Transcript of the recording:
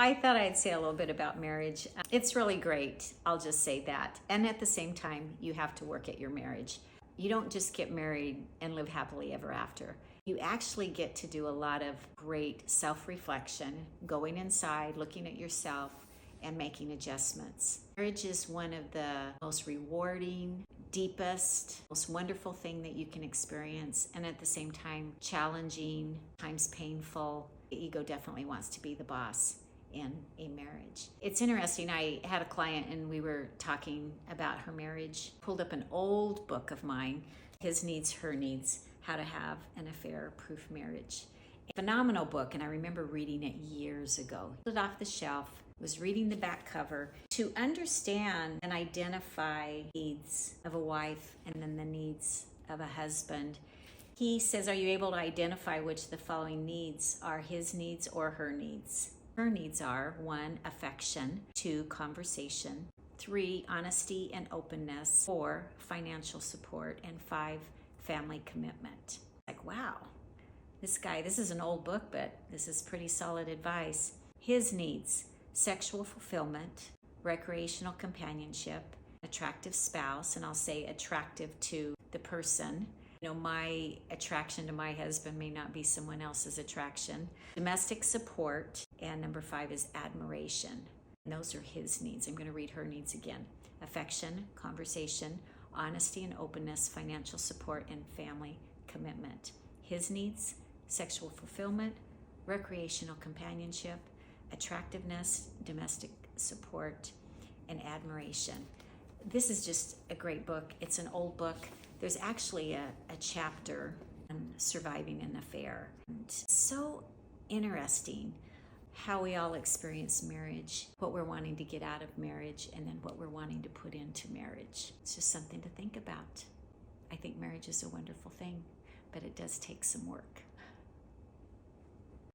I thought I'd say a little bit about marriage. It's really great. I'll just say that. And at the same time, you have to work at your marriage. You don't just get married and live happily ever after. You actually get to do a lot of great self-reflection, going inside, looking at yourself, and making adjustments. Marriage is one of the most rewarding, deepest, most wonderful thing that you can experience, and at the same time challenging, times painful. The ego definitely wants to be the boss in a marriage. It's interesting, I had a client and we were talking about her marriage, pulled up an old book of mine, His Needs, Her Needs, How to Have an Affair-Proof Marriage. A phenomenal book, and I remember reading it years ago. Pulled it off the shelf, was reading the back cover to understand and identify needs of a wife and then the needs of a husband. He says, are you able to identify which of the following needs are his needs or her needs? Her needs are 1, affection, 2, conversation, 3, honesty and openness, 4, financial support, and 5, family commitment. Like, wow, this is an old book, but this is pretty solid advice. His needs: sexual fulfillment, recreational companionship, attractive spouse, and I'll say attractive to the person. You know, my attraction to my husband may not be someone else's attraction. Domestic support, and number 5 is admiration. And those are his needs. I'm going to read her needs again. Affection, conversation, honesty and openness, financial support, and family commitment. His needs: sexual fulfillment, recreational companionship, attractiveness, domestic support, and admiration. This is just a great book. It's an old book. There's actually a chapter on surviving an affair. And so interesting how we all experience marriage, what we're wanting to get out of marriage, and then what we're wanting to put into marriage. It's just something to think about. I think marriage is a wonderful thing, but it does take some work.